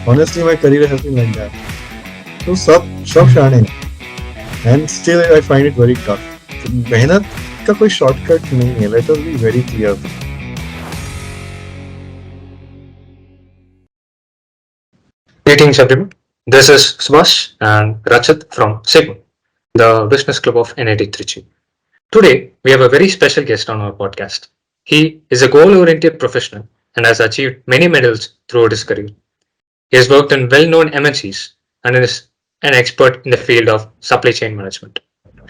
Honestly, my career has been like that. So सब शाने हैं. And still I find it very tough. So, मेहनत का कोई shortcut नहीं है. Let us be very clear. Greetings everyone. This is Subhash and Rachit from Sigma, the business club of NIT Trichy. Today, we have a very special guest on our podcast. He is a goal-oriented professional and has achieved many medals throughout his career. He has worked in well-known MNCs and is an expert in the field of supply chain management.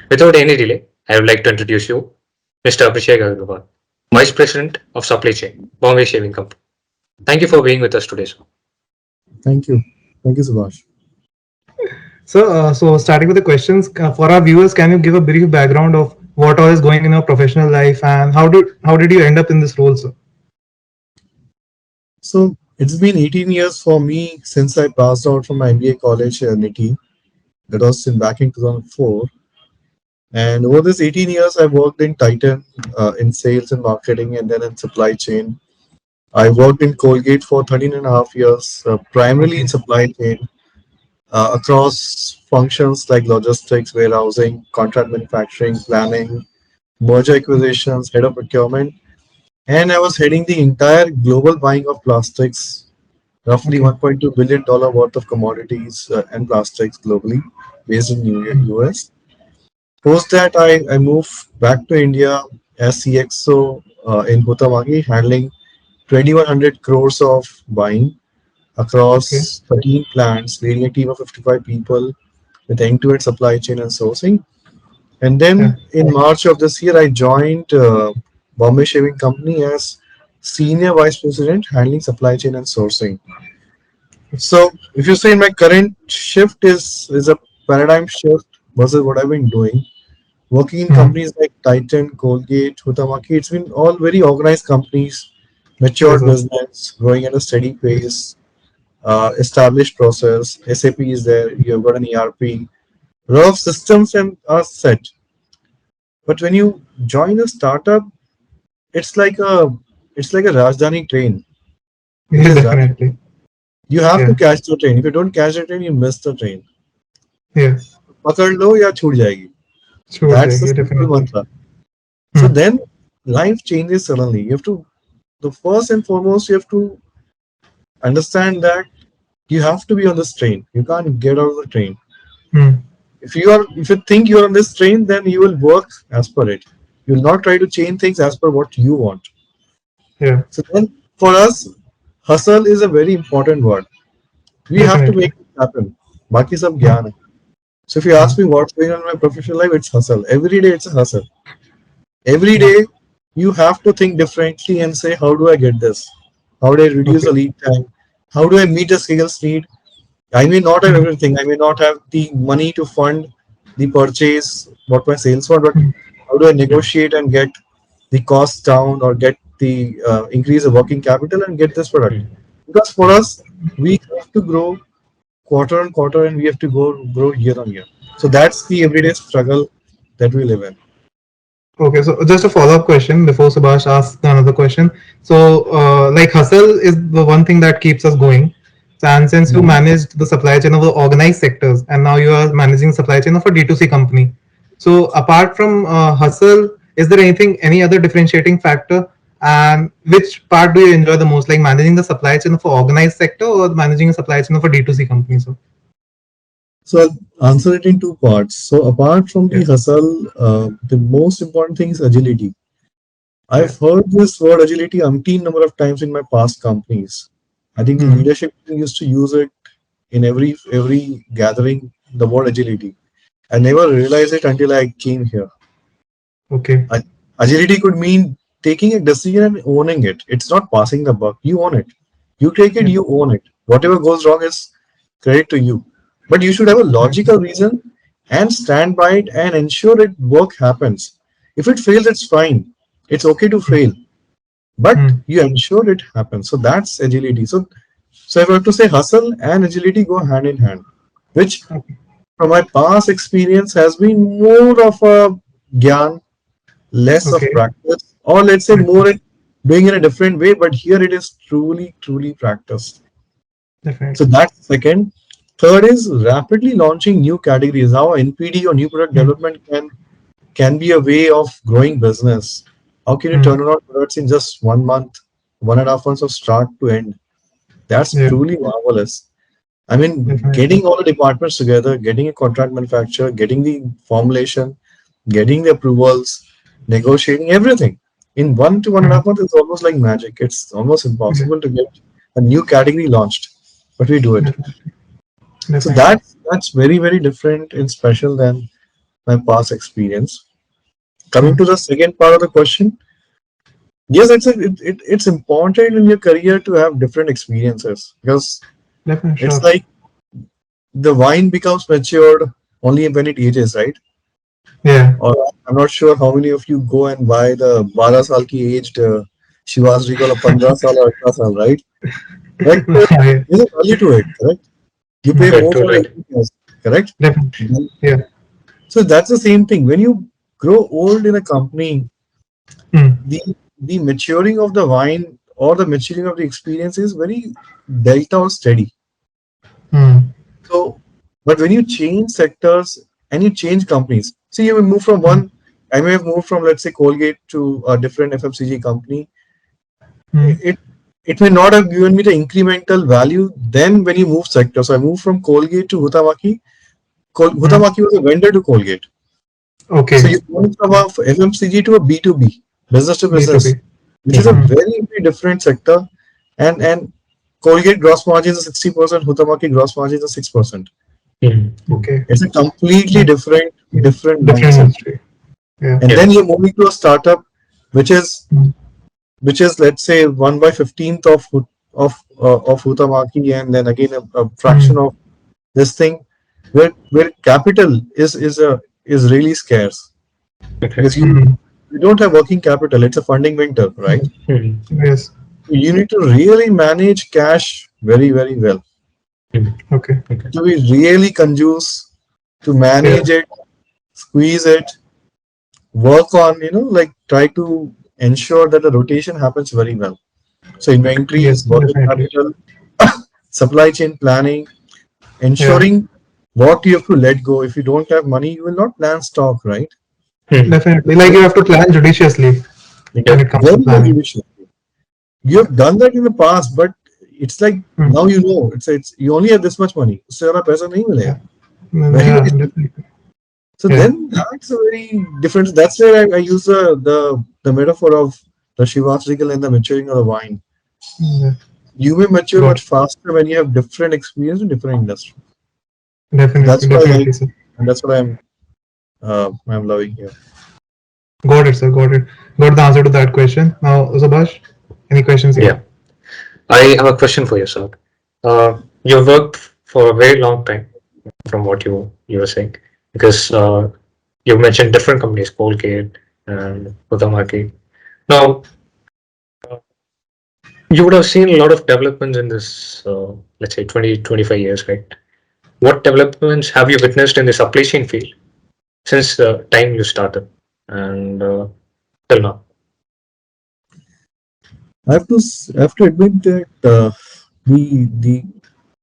Without any delay, I would like to introduce you Mr. Abhishek Agrawal, Vice President of Supply Chain, Bombay Shaving Company. Thank you for being with us today, sir. Thank you. Thank you, Subhash. So starting with the questions for our viewers, can you give a brief background of what all is going in your professional life and how did you end up in this role, sir? So it's been 18 years for me since I passed out from my MBA college at NIT. That was back in 2004. And over this 18 years, I worked in Titan in sales and marketing and then in supply chain. I worked in Colgate for 13 and a half years, primarily in Okay. supply chain across functions like logistics, warehousing, contract manufacturing, planning, merger acquisitions, head of procurement. And I was heading the entire global buying of plastics, roughly Okay. $1.2 billion worth of commodities and plastics globally, based in US. Post that, I moved back to India as CXO in Huhtamaki, handling 2,100 crores of buying Okay. across 13 plants, leading a team of 55 people with end-to-end supply chain and sourcing. And Yeah. then in March of this year, I joined Bombay Shaving Company as Senior Vice President, handling supply chain and sourcing. So if you say my current shift is a paradigm shift versus what I've been doing, working in Hmm. companies like Titan, Colgate, Huhtamaki, it's been all very organized companies, Yes, matured sir. business, growing at a steady pace, established process, SAP is there, you've got an ERP, lot of systems and are set. But when you join a startup, it's like a it's like a Rajdhani train which Yeah, is running. definitely. You have to Yeah. catch the train. If you don't catch the train, you miss the train. Yes. पकड़ लो या छूट जाएगी. Sure, That's the yeah, simple definitely. mantra. So Hmm. then life changes suddenly. You have to the first and foremost you have to understand that you have to be on this train. You can't get out of the train. Hmm. If you think you're on this train, then you will work as per it. You will not try to change things as per what you want. Yeah, So then for us, hustle is a very important word. We have to make definitely. it happen. Baki sab Hmm. gyan hai. So if you ask Hmm. me what's going on in my professional life, it's hustle. Every day it's a hustle. Every Yeah. day you have to think differently and say, how do I get this? How do I reduce Okay. the lead time? How do I meet the sales need? I may not have Hmm. everything. I may not have the money to fund the purchase, what my sales were, but Hmm. how do I negotiate and get the costs down or get the increase the working capital and get this product? Because for us, we have to grow quarter on quarter and we have to grow year on year. So that's the everyday struggle that we live in. Okay, so just a follow-up question before Subhash asks another question. So, like hustle is the one thing that keeps us going. So, and since you Mhm. managed the supply chain of the organized sectors, and now you are managing supply chain of a D2C company. So, apart from hustle, is there any other differentiating factor? And which part do you enjoy the most, like managing the supply chain of an organized sector or managing a supply chain of a D2C company? So, So I'll answer it in two parts. So apart from the yeah, hustle, the most important thing is agility. yeah, I've heard this word agility umpteen number of times in my past companies. I think the hmm, leadership used to use it in every gathering, the word agility. I never realized it until I came here. okay, A- Agility could mean taking a decision and owning it. It's not passing the buck. You own it. You take it, yeah, you own it. Whatever goes wrong is credit to you. But you should have a definitely, logical reason and stand by it and ensure it work happens. If it fails, it's fine. It's okay to hmm, fail. But hmm, you ensure it happens. So that's agility. So if I have to say hustle and agility go hand in hand, which okay, from my past experience has been more of a gyan, less of okay. practice, or let's say more in doing in a different way, but here it is truly, truly practiced. So Definitely. that's second. Third is rapidly launching new categories. How NPD or new product Mm, development can be a way of growing business. How can you turn mm, around products in just 1 month, 1.5 months of start to end? That's yeah, truly marvelous. I mean, definitely. getting all the departments together, getting a contract manufacturer, getting the formulation, getting the approvals, negotiating everything in 1 to 1.5 months is almost like magic. It's almost Yeah, impossible to get a new category launched, but we do it. definitely. So Definitely. that's very very different and special than my past experience. Coming Mm, to the second part of the question, yes, it's important in your career to have different experiences because definitely. it's Sure. like the wine becomes matured only when it ages, right? Yeah. Or I'm not sure how many of you go and buy the 12 साल की aged शिवाजरी को 15 साल or 18 साल, right? But Yeah. there's a value to it, correct? You pay Mm, Right, more for the totally. experience, correct? definitely. Yeah. So that's the same thing. When you grow old in a company, Mm, the the maturing of the wine or the maturing of the experience is very delta or steady. mm, So, but when you change sectors and you change companies, see, you will move from mm, one. I may have moved from, let's say, Colgate to a different FMCG company. mm, It it may not have given me the incremental value then when you move sector. So I moved from Colgate to Hutamaki. mm. Hutamaki was a vendor to Colgate. So Okay. you moved from a FMCG to a B2B, business to business, B2B. which is a Mhm. Mm, very, very different sector. And Colgate gross margins are 60%, Hutamaki gross margins are 6%. Mhm. Mhm. okay. It's a completely Mm, yeah. different Different mindset. industry. Yeah. And Yeah. then you're moving to a startup, which is Mm, which is let's say 1/15th of Hutamaki, and then again a fraction mm, of this thing, where capital is really scarce Okay. because mm, you don't have working capital. It's a funding winter, right? mm. Mhm. Yes. You need to really manage cash very, very well. Mhm. Okay. Okay. To be really conduce, to Yeah. manage it, squeeze it, work on, like try to ensure that the rotation happens very well. So Yes. inventories, working Definitely. capital, supply chain planning, Yeah. ensuring what you have to let go. If you don't have money, you will not plan stock, right? Mhm. Definitely. Like you Very, have to plan judiciously when Yep. it comes to very, very planning. judicious. You have done that in the past, but it's like Mm, now you know. It's you only have this much money. उससे ज़्यादा पैसा नहीं मिलेगा. yeah. Mm, Very, yeah. very simple. Definitely. So Yeah. then that's a very different. That's where I use the metaphor of the Shiva's regal and the maturing of the wine. Mm, yeah. You may mature Got much faster when you have different experience in different industries. it. So Definitely. that's what I like, Definitely, sir. and that's what I'm loving here. Got it, sir. Got it. Got the answer to that question. Now, Subhash, any questions here? Yeah. I have a question for you, sir. You've worked for a very long time, from what you were saying, because you mentioned different companies, Colgate and Huhtamaki. Now, you would have seen a lot of developments in this, let's say, 20-25 years, right? What developments have you witnessed in the supply chain field since the time you started and till now? I have to admit that the the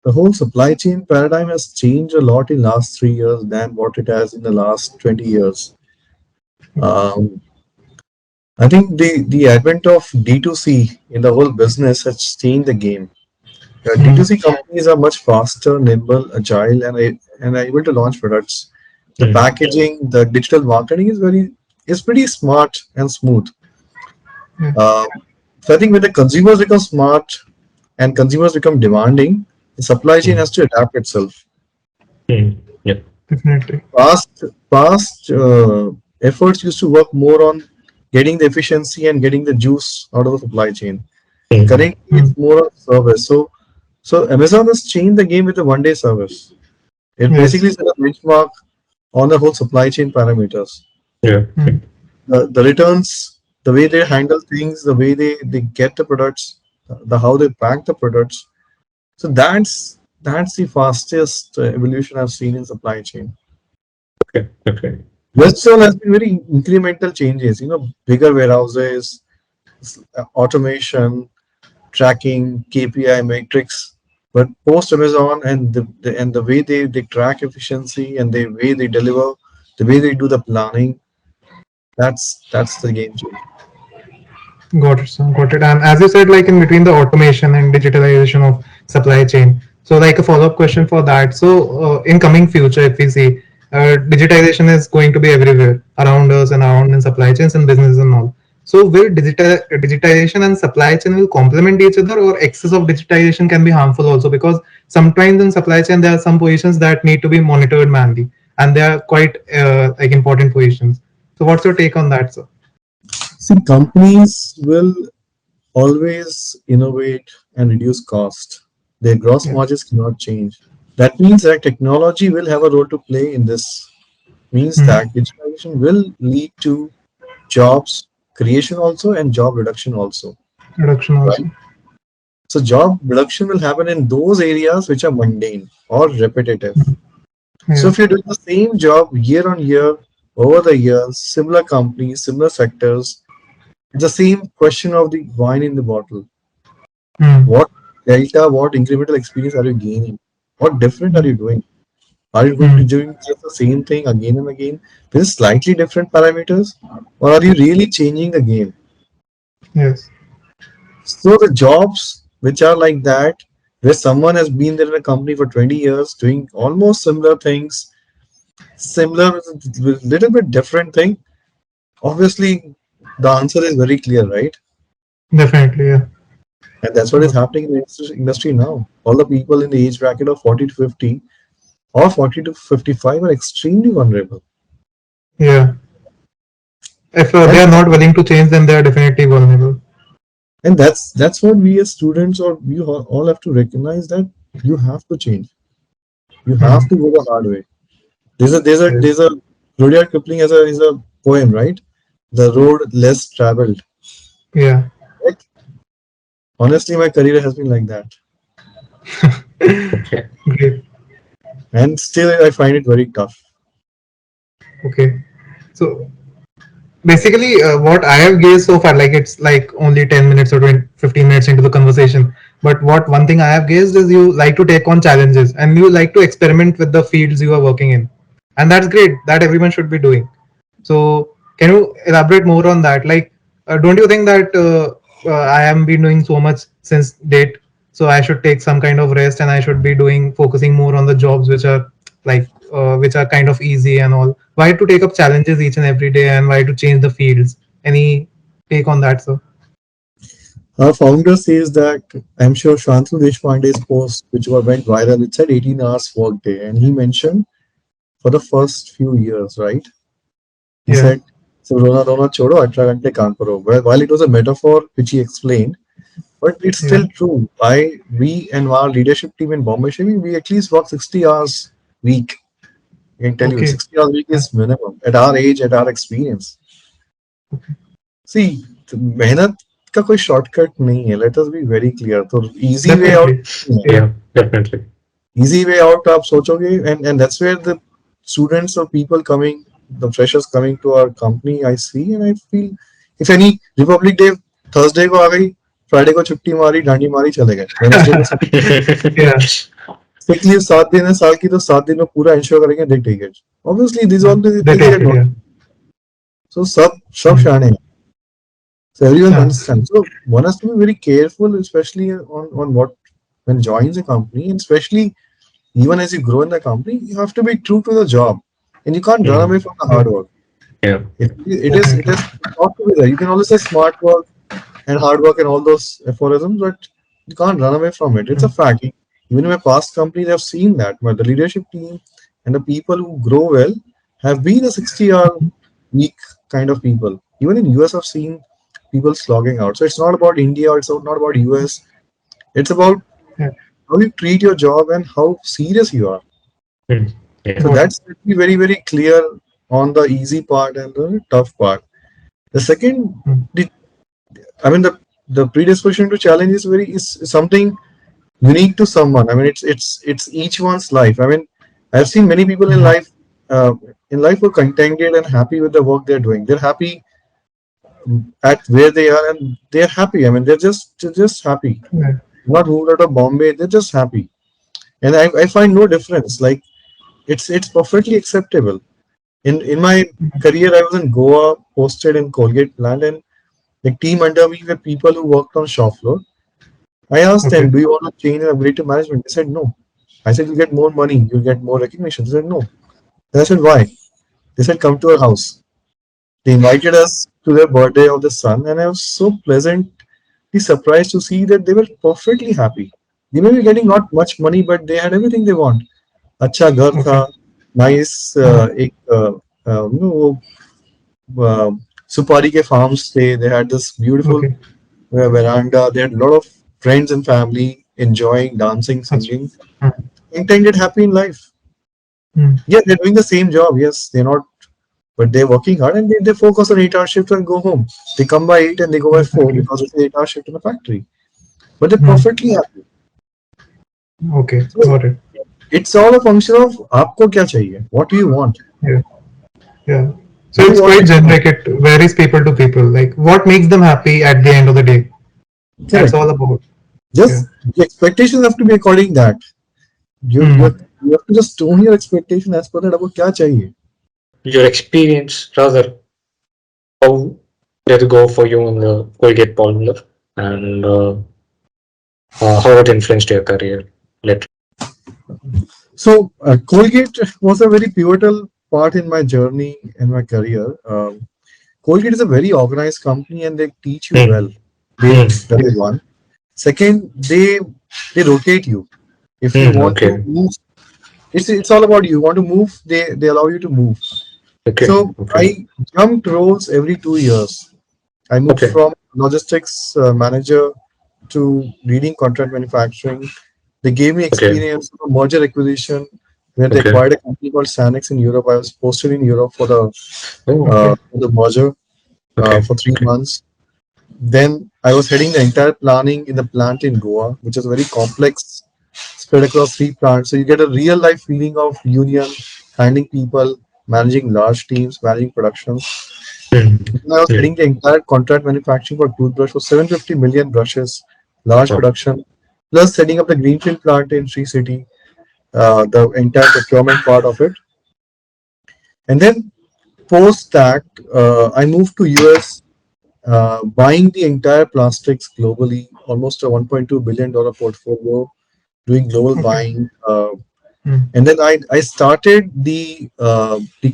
the whole supply chain paradigm has changed a lot in last 3 years than what it has in the last 20 years. Um, I think the advent of D2C in the whole business has changed the game. Mm, D2C companies are much faster, nimble, agile, and are able to launch products. The Hmm. packaging, the digital marketing is pretty smart and smooth. yeah. Uh, so I think when the consumers become smart and consumers become demanding, the supply chain Hmm. has to adapt itself. Hmm. Yeah. Definitely. Past efforts used to work more on getting the efficiency and getting the juice out of the supply chain. Hmm. Currently, Mm, it's more on service. So Amazon has changed the game with the one day service. It yes. basically set a benchmark on the whole supply chain parameters. Yeah. Mm, The returns, the way they handle things, the way they get the products, the how they pack the products. So that's the fastest evolution I've seen in supply chain. Okay. Okay. Rest all has been very incremental changes, bigger warehouses, automation, tracking, KPI, metrics. But post Amazon and the way they track efficiency and the way they deliver, the way they do the planning, that's the game changer. Got it, sir. Got it. And as you said, like in between the automation and digitalization of supply chain, so like a follow-up question for that. So, in coming future, if we see, digitization is going to be everywhere around us and around in supply chains and business and all. So, will digitization and supply chain will complement each other, or excess of digitization can be harmful also? Because sometimes in supply chain there are some positions that need to be monitored manually, and they are quite like important positions. So, what's your take on that, sir? See, companies will always innovate and reduce cost. Their gross Yeah. margins cannot change. That means that technology will have a role to play in this. Means Hmm. that digitalization will lead to jobs creation also and job reduction also. Reduction Right. also. So job reduction will happen in those areas which are mundane or repetitive. So Yeah. if you're doing the same job year on year, over the years, similar companies, similar sectors, it's the same question of the wine in the bottle. Hmm. What delta, what incremental experience are you gaining? What different are Hmm. you doing? Are you going to Hmm. doing just the same thing again and again with slightly different parameters? Or are you really changing the game? Yes. So the jobs which are like that, where someone has been there in a company for 20 years doing almost similar things, similar with little bit different thing, obviously the answer is very clear, right? Definitely. Yeah. And that's what is Got it. happening in the industry now. All the people in the age bracket of 40 to 50 or 40 to 55 are extremely vulnerable. Yeah. If they And are not willing to change, then they are definitely vulnerable. that's what we as students or we all have to recognize that you have to change. You Hmm. have to go the hard way. There's Yes. a Rudyard Kipling has a is a poem, right? The road less traveled. Yeah. Right? Honestly, my career has been like that, Okay. Great. and still I find it very tough. Okay. So basically, what I have gauged so far, like it's like only 10 minutes or 20, 15 minutes into the conversation. But what one thing I have gauged is you like to take on challenges and you like to experiment with the fields you are working in. And that's great. That everyone should be doing. So can you elaborate more on that? Like, don't you think that I am been doing so much since date, so I should take some kind of rest and I should be doing focusing more on the jobs which are like which are kind of easy and all. Why to take up challenges each and every day and why to change the fields? Any take on that, sir? Our founder says that I'm sure Shantanu Deshpande's post, which went viral, it said 18 hours work day, and he mentioned for the first few years, right? He Yeah, said, "So Rona Rona Chodo, 18 घंटे काम करो." Well, while it was a metaphor which he explained, but it's yeah. still true. We and our leadership team in Bombay Shaving, we at least work 60 hours week. I can tell you, Okay. 60 hours week Yeah. is minimum at our age, at our experience. See, मेहनत का कोई shortcut नहीं है. Let us be very clear. तो easy way out, Definitely. Yeah. Yeah, definitely. easy way out आप सोचोगे, and that's where the students or people coming, the freshers coming to our company, I see and I feel, if any Republic Day Thursday को आ गई, Friday को छुट्टी मारी, डांडी मारी, चले गए. Wednesday को Yeah. sick leave 7 दिन है साल की, तो 7 दिन में पूरा इंश्योर करेंगे, they take it. Obviously, these all They things take get it. not. Yeah. So सब Hmm. शाने हैं. So everyone Yeah. understands. So one has to be very careful, especially on what when joins a company, and especially even as you grow in the company, you have to be true to the job, and you can't run Mm, away from the Yeah. hard work. yeah. Definitely. It ought to be there. You can always say smart work and hard work and all those aphorisms, but you can't run away from it. It's a Hmm. fact. Even in my past companies, I've seen that. But the leadership team and the people who grow well have been a 60-hour week kind of people. Even in US, I've seen people slogging out. So it's not about India or it's not about US. It's about Yeah. how you treat your job and how serious you are. Mm, yeah. So Got it. that's very, very clear on the easy part and the tough part. The second, Hmm. the, I mean, the predisposition to challenge is something unique to someone. I mean, it's each one's life. I mean, I've seen many people Hmm. uh, in life who are contented and happy with the work they're doing. They're happy at where they are, and they're happy. I mean, they're just happy. Yeah. not moved out of Bombay. They're just happy, and I find no difference. Like it's perfectly acceptable. In my career, I was in Goa, posted in Colgate plant, and the team under me were people who worked on shop floor. I asked them, Okay. "Do you want to change and upgrade to management?" They said no. I said, "You'll get more money, you'll get more recognition." They said no. Then I said, "Why?" They said, "Come to our house." They invited us to their birthday of the son, and I was so pleasantly surprised to see that they were perfectly happy. They may be getting not much money, but they had everything they want. अच्छा घर था, Okay. nice एक you know uh, सुपारी के farms थे. They had this beautiful Okay. veranda. They had a lot of friends and family enjoying dancing, That's singing, mm, intended happy in life. mm, Yeah, they're doing the same job. Yes, they're not, but they're working hard and they focus on 8 hour shift and go home. They come by 8 and they go by 4 exactly. because it's an 8 hour shift in the factory. But they're Mm, perfectly happy. okay, So got it. it's all a function of आपको क्या चाहिए? What do you want? Yeah, yeah. So Do you it's want quite to generic. It varies people to people. Like what makes them happy at the end of the day. That's correct? all about. Yeah. Just the expectations have to be according that. You you Mm, you have to just tone your expectation as per that आपको क्या चाहिए. Your experience, rather, how did it go for you in the Colgate Palmolive, and how it influenced your career later? So Colgate was a very pivotal part in my journey and my career. Colgate is a very organized company and they teach you well. Hmm. They Hmm. That is one. Second, they rotate you. If you Hmm. want to Okay. move, it's all about you. You want to move, they allow you to move. Okay. So Okay. I jumped roles every 2 years. I moved Okay. from logistics manager to leading contract manufacturing. They gave me Okay. experience of a merger acquisition where they Okay. acquired a company called Sanix in Europe. I was posted in Europe Oh. okay. for the merger Okay. for three Okay. months. Then I was heading the entire planning in the plant in Goa, which is very complex, spread across three plants. So you get a real life feeling of union, handling people, managing large teams, managing production. Hmm. Then I was Hmm. heading the entire contract manufacturing for toothbrush for 750 million brushes, large Oh. production, plus setting up the greenfield plant in Sri City, the entire procurement part of it. And then post that, I moved to US, buying the entire plastics globally, almost a $1.2 billion portfolio, doing global Okay. buying. Mm, And then I started the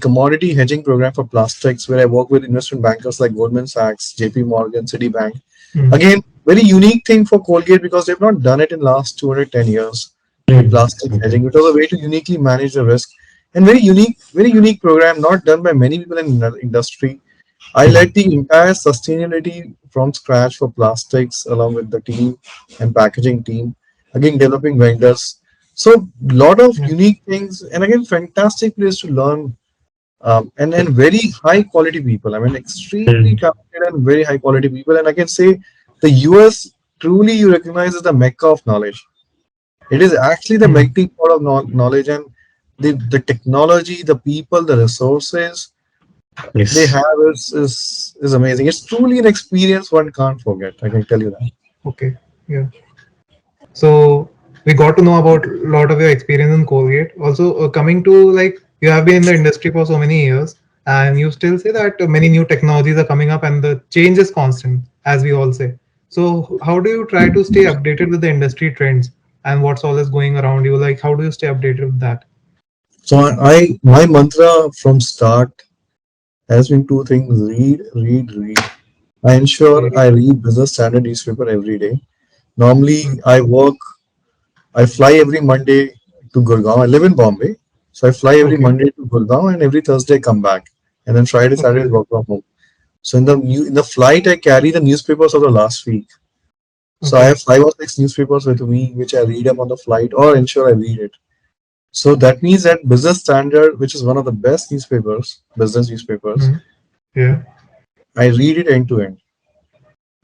commodity hedging program for plastics, where I work with investment bankers like Goldman Sachs, JP Morgan, Citibank. mm, Again, very unique thing for Colgate because they've not done it in last 210 years. The Hmm. plastic Okay. hedging, it was a way to uniquely manage the risk, and very unique program, not done by many people in the industry. I Hmm. led the entire sustainability from scratch for plastics along with the team and packaging team. Again, developing vendors. So lot of yeah. unique things, and again, fantastic place to learn. And very high quality people. I mean, extremely Hmm. talented and very high quality people. And I can say the US truly you recognize as the mecca of knowledge. It is actually the Mm, melting pot of knowledge, and the technology, the people, the resources they Yes. have is amazing. It's truly an experience one can't forget. I can tell you that. okay. Yeah. So we got to know about a lot of your experience in Colgate. Also, coming to like you have been in the industry for so many years, and you still say that many new technologies are coming up, and the change is constant, as we all say. So, how do you try to stay updated with the industry trends and what's all is going around you? Like, how do you stay updated with that? So I my mantra from start has been two things: read, read, read. I ensure Okay. I read Business Standard newspaper every day. Normally, Mm, I fly every Monday to Gurgaon. I live in Bombay, so I fly every okay. Monday to Gurgaon and every Thursday come back, and then Friday, Saturday Okay. work from home. So in the flight, I carry the newspapers of the last week. So I Okay. have 5 or 6 newspapers with me, which I read up on the flight or ensure I read it. So that means that Business Standard, which is one of the best newspapers, business newspapers, Mm, yeah. I read it end to end.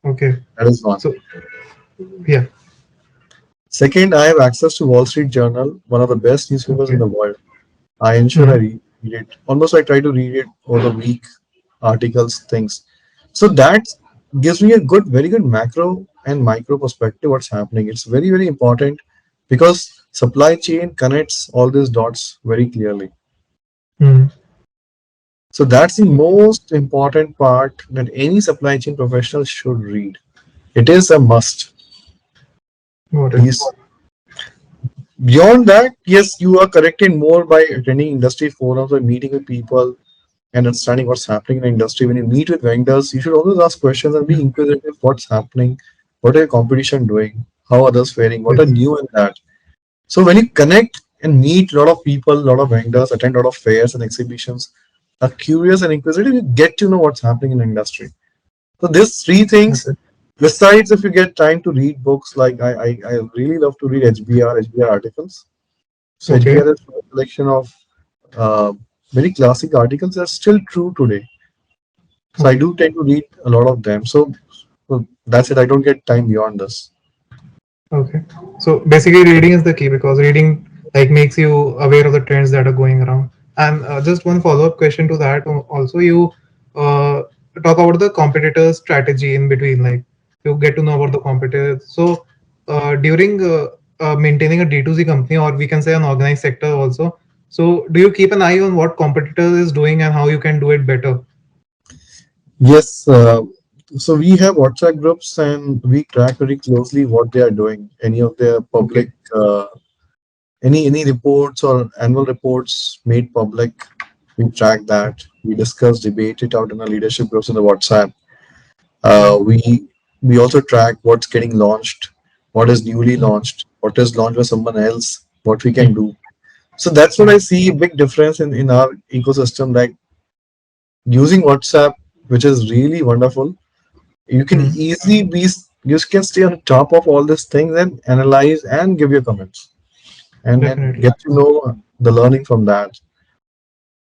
Okay. That is one. So yeah. Second, I have access to Wall Street Journal, one of the best newspapers in Okay. the world. I ensure I Mm, read it. Almost I try to read it over the week, articles, things. So that gives me a very good macro. and micro perspective what's happening. It's very, very important because supply chain connects all these dots very clearly. Hmm. So that's the most important part that any supply chain professional should read. It is a must. Got it. These beyond that, yes, you are corrected more by attending industry forums or meeting with people and understanding what's happening in the industry. When you meet with vendors, you should always ask questions and be inquisitive. What's happening? What are your competition doing? How are others faring? What are Yes, new in that? So when you connect and meet a lot of people, a lot of vendors, attend a lot of fairs and exhibitions, are curious and inquisitive, you get to know what's happening in the industry. So these three things, got it. besides if you get time to read books, like I really love to read HBR articles. So Okay. HBR is a collection of uh, very classic articles that are still true today. So I Okay. do tend to read a lot of them. So that's it. I don't get time beyond this. Okay. So basically, reading is the key because reading like makes you aware of the trends that are going around. And just one follow-up question to that. Also, you uh, talk about the competitor's strategy in between. Like you get to know about the competitors. So during maintaining a D2C company, or we can say an organized sector also. So do you keep an eye on what competitor is doing and how you can do it better? Yes. So we have WhatsApp groups and we track very closely what they are doing. Any of their Okay. public, any reports or annual reports made public, we track that. We discuss, debate it out in our leadership groups in the WhatsApp. Hmm. We also track what's getting launched, what is newly launched, what is launched by someone else, what we can do. So that's what I Nice. see a big difference in our ecosystem. Like using WhatsApp, which is really wonderful. You can Hmm. easily be you can stay on top of all these things and analyze and give your comments and Definitely. get to know the learning from that.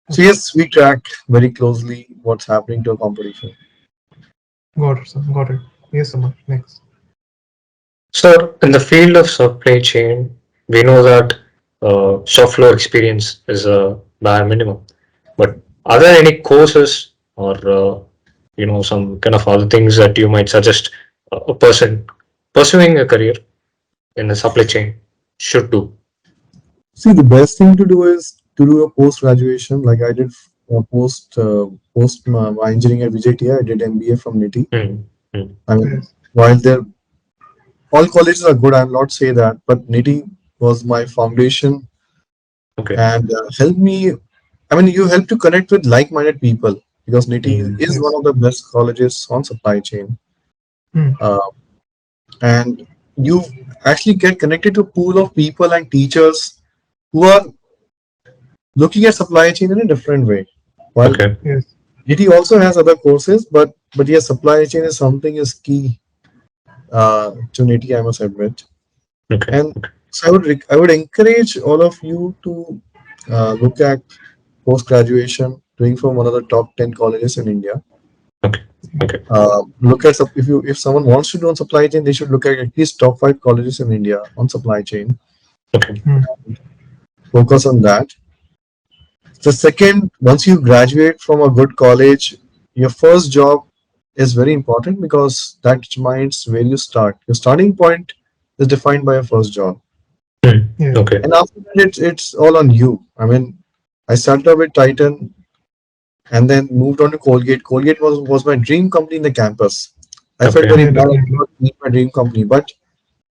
So Okay. yes, we track very closely what's happening to a competition. Got it, sir. Got it. Yes, so much. Next. So, in the field of supply chain, we know that shop floor experience is a bare minimum. But are there any courses or some kind of other things that you might suggest a person pursuing a career in the supply chain should do? See, the best thing to do is to do a post graduation. Like I did post my engineering at VJTI. I did MBA from NITI. Hmm. Hmm. I mean, Yes. while they're all colleges are good, I'll not say that, but NITI was my foundation Okay. and helped me. I mean, you help to connect with like-minded people because NITI Hmm. is one Yes. of the best colleges on supply chain, Hmm. uh, and you actually get connected to a pool of people and teachers who are looking at supply chain in a different way. While Okay. Yes. NITI also has other courses, but yes, supply chain is something is key to NITI, I must admit. Okay. And so I would encourage all of you to look at post graduation, doing from one of the top 10 colleges in India. Okay. Okay. Look at if someone wants to do on supply chain, they should look at least top 5 colleges in India on supply chain. Okay. Hmm. Focus on that. The second, once you graduate from a good college, your first job is very important because that determines where you start. Your starting point is defined by your first job. Hmm. Yes. Okay. And after that, it's all on you. I mean, I started off with Titan and then moved on to Colgate. Colgate was my dream company in the campus. I felt Okay. very Yeah, bad I did definitely. not meet my dream company, but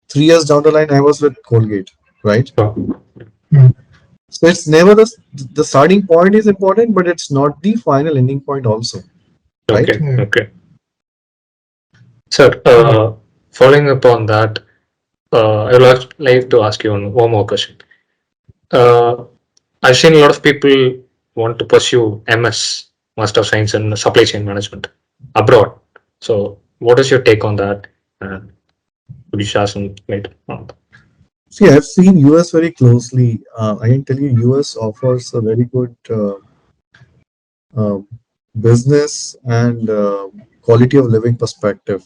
3 years down the line, I was with Colgate, right? So, Hmm. So it's never the starting point is important, but it's not the final ending point also, right? okay. Yeah. Okay. Sir, Got following up on that, I would like to ask you one more question. Uh, I've seen a lot of people want to pursue MS, Master of Science in Supply Chain Management abroad. So, what is your take on that? And could you share some light on that? See, I've seen US very closely. I can tell you, US offers a very good uh, business and quality of living perspective.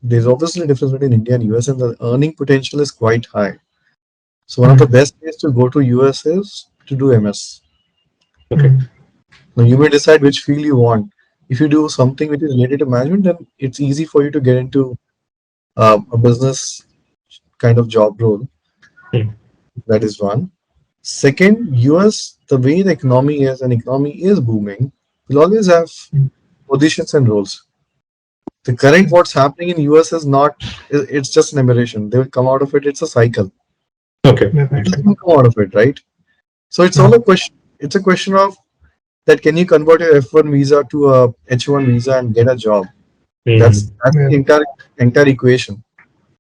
There's obviously a difference between India and US, and the earning potential is quite high. So one of the Hmm. best ways to go to US is to do MS. Okay. Hmm. Now you may decide which field you want. if you do something which is related to management, then it's easy for you to get into a business kind of job role. Hmm. That is one. Second, US, the way the economy is booming, will always have positions and roles. The current what's happening in US is not, it's just an aberration. They will come out of it. It's a cycle. Okay. People Definitely. will come out of it, right? So it's all a Hmm. question. It's a question of that can you convert your F1 visa to a H1 visa and get a job? Hmm. That's the Yeah. entire equation,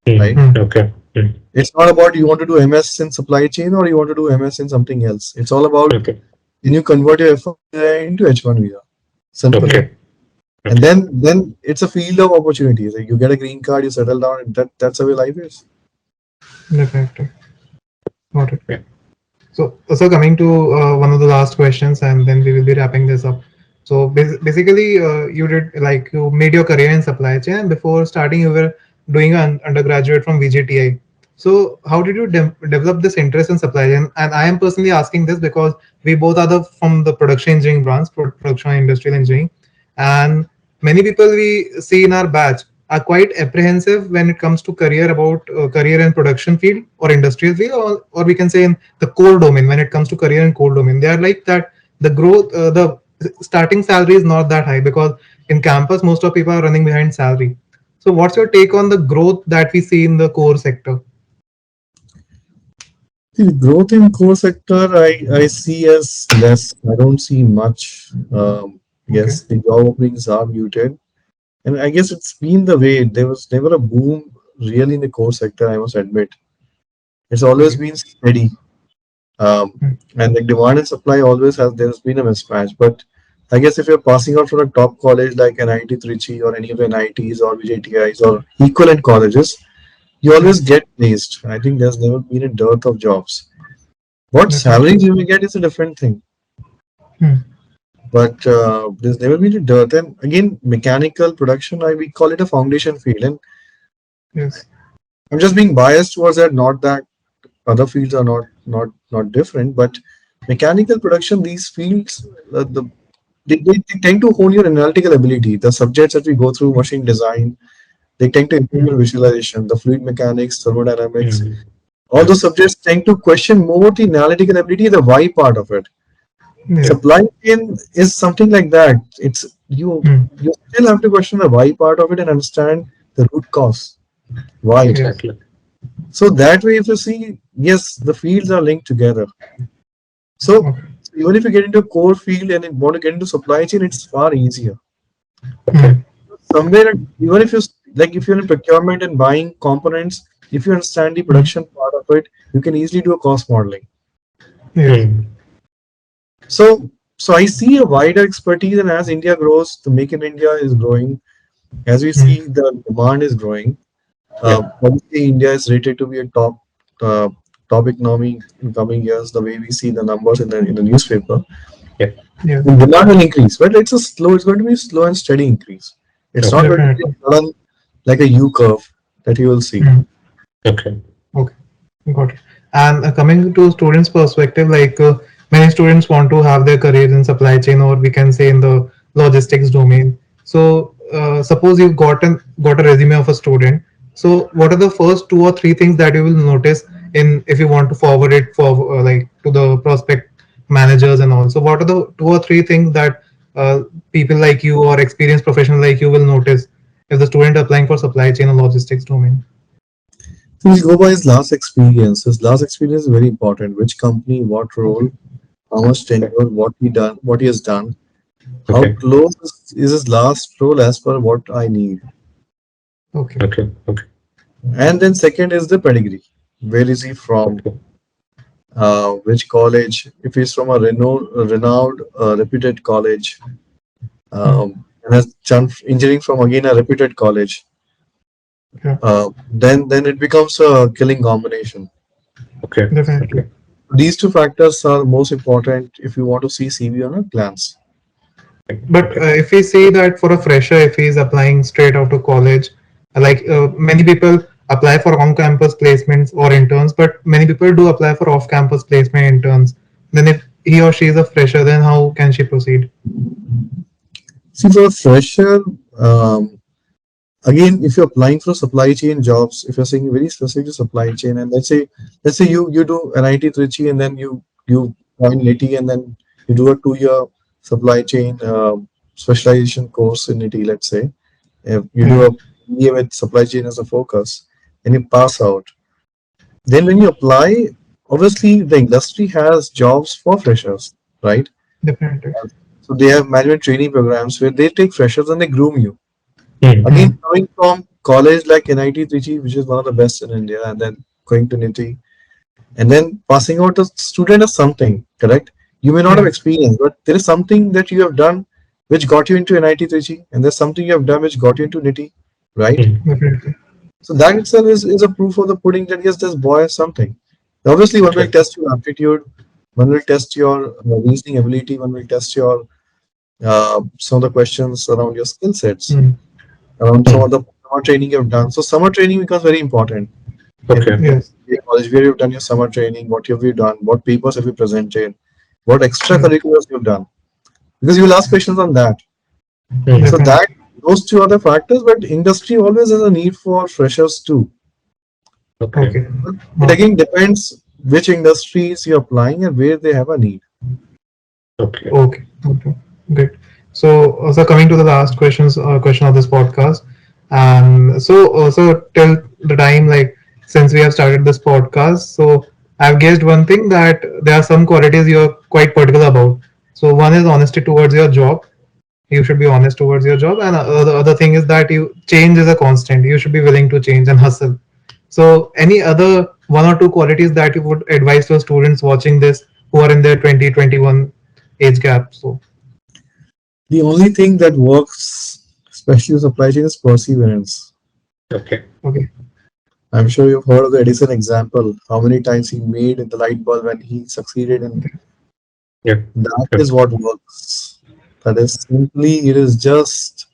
Hmm. right? Hmm. Okay. Hmm. It's not about you want to do MS in supply chain or you want to do MS in something else. It's all about Okay. can you convert your F1 visa into H1 visa? Simple. Yeah. Okay. And Okay. then it's a field of opportunities. Like you get a green card, you settle down, and that's the way life is. Definitely. Got it. Yeah. So coming to one of the last questions, and then we will be wrapping this up. So basically, you did like you made your career in supply chain, and before starting, you were doing an undergraduate from VJTI. So how did you develop this interest in supply chain? And I am personally asking this because we both are from the production engineering branch, production and industrial engineering, and many people we see in our batch are quite apprehensive when it comes to career about career in production field or industrial field, or we can say in the core domain. When it comes to career in core domain, they are like that the growth, the starting salary is not that high because in campus most of people are running behind salary. So what's your take on the growth that we see in the core sector? The growth in core sector, I see as less. I don't see much. Okay. Yes, the job openings are muted, and I guess it's been the way. There was never a boom really in the core sector. I must admit, it's always Okay. been steady. Um, Hmm. and the demand and supply always has. There's been a mismatch, but I guess if you're passing out from a top college like NIT Trichy or any of the NITs or VJTIs or equivalent colleges, you always Hmm. get placed. I think there's never been a dearth of jobs. What salaries Definitely. you may get is a different thing, Hmm. but there's never been a dearth. And again, mechanical production, we call it a foundation field, and Yes. I'm just being biased towards that. Not that other fields are not different, but mechanical production, these fields, they tend to hone your analytical ability. The subjects that we go through, machine design, they tend to improve Hmm. your visualization, the fluid mechanics, thermodynamics. Hmm. All Yeah. those subjects tend to question more the analytical ability, the why part of it. Yeah. Yeah. Supply chain is something like that. It's Hmm. you still have to question the why part of it and understand the root cause. Why? Yes. Exactly. So that way, if you see, yes, the fields are linked together. So Okay. even if you get into a core field and you want to get into supply chain, it's far easier. Okay. Hmm. Somewhere, even if you like, if you're in procurement and buying components, if you understand the Hmm. production part of it, you can easily do a cost modeling. Yes. Hmm. So, so I see a wider expertise, and as India grows, the Make in India is growing. As we Hmm. see, the demand is growing. Yeah. Obviously, India is rated to be a uh, top economy in coming years. The way we see the numbers in the newspaper, Yeah. Yes. the demand will increase, but it's a slow. It's going to be a slow and steady increase. It's not Okay. going to be Definitely. a sudden like a U curve that you will see. Hmm. Okay. Okay. Got it. And coming to students' perspective, like many students want to have their careers in supply chain, or we can say in the logistics domain. So, suppose you've got a resume of a student. So, what are the first two or three things that you will notice in if you want to forward it for like to the prospect managers and all? So, what are the two or three things that people like you or experienced professional like you will notice if the student applying for supply chain or logistics domain? So we go by his last experience. His last experience is very important. Which company, what role, Okay. how much Okay. tenure, what he has done, how Okay. close is his last role as per what I need. Okay. Okay. Okay. And then second is the pedigree. Where is he from? Okay. Which college? If he's from a renowned, reputed college, Hmm. and has done engineering from again a reputed college, Yeah. then it becomes a killing combination. Okay. Definitely. Okay. These two factors are most important if you want to see CV on a glance. But Okay. if we say that for a fresher, if he's applying straight out of college, like many people apply for on-campus placements or interns, but many people do apply for off-campus placement interns. Then if he or she is a fresher, then how can she proceed? See, for a fresher, um, again, if you're applying for supply chain jobs, if you're saying very specific to supply chain, and let's say you do NIT Trichy, and then you join NITI, and then you do a 2 year supply chain specialization course in NITI. Let's say if you do a Hmm. BA with supply chain as a focus, and you pass out, then when you apply, obviously the industry has jobs for freshers, right? Definitely. So they have management training programs where they take freshers and they groom you. Hmm. Again, Hmm. coming from college like NIT Trichy, which is one of the best in India, and then going to NITI, and then passing out a student as something, correct? You may not have Yes. experience, but there is something that you have done which got you into NIT Trichy, and there's something you have done which got you into NITI, right? Hmm. Definitely. So that itself is a proof of the pudding that yes, this boy has something. Obviously, one will Okay. test your aptitude, one will test your reasoning ability, one will test your some of the questions around your skill sets, Hmm. around some Hmm. of the summer training you've done. So summer training becomes very important Okay. in Yes. the college where you've done your summer training, what have you done, what papers have you presented, what Yes. extracurriculars you've done. Because you will ask questions on that. Hmm. So that Definitely. those two are the factors, but industry always has a need for freshers too. Okay. Okay. But it Okay. again depends which industries you're applying and where they have a need. Okay. Okay. Okay. Great. So coming to the last question of this podcast, and so till the time, like, since we have started this podcast, so I've guessed one thing, that there are some qualities you're quite particular about. So one is honesty towards your job. You should be honest towards your job, and the other thing is that you change is a constant. You should be willing to change and hustle. So any other one or two qualities that you would advise to students watching this, who are in their 2021 age gap? So The only thing that works, especially with supply chain, is perseverance. Okay. okay. I'm sure you've heard of the Edison example, how many times he made the light bulb and he succeeded in Yep. that Yep. is what works. That is simply, it is just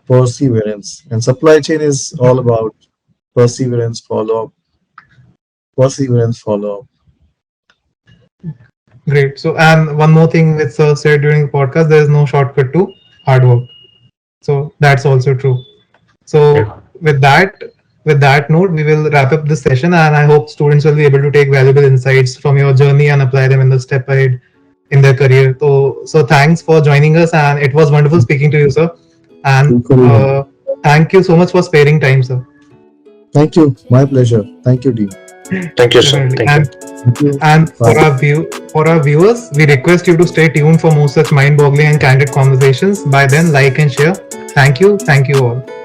perseverance. And supply chain is all about perseverance, follow up, perseverance, follow up. Great. So, and one more thing which sir said during the podcast, there is no shortcut to hard work. So that's also true. So Yeah. with that note, we will wrap up this session, and I hope students will be able to take valuable insights from your journey and apply them in the step ahead in their career. So thanks for joining us, and it was wonderful speaking to you, sir. And Equally. thank you so much for sparing time, sir. Thank you. My pleasure. Thank you, Dean. Thank you, sir. Definitely. Thank you. And Thank you. and Bye. for our viewers, we request you to stay tuned for more such mind-boggling and candid conversations. By then, like and share. Thank you. Thank you all.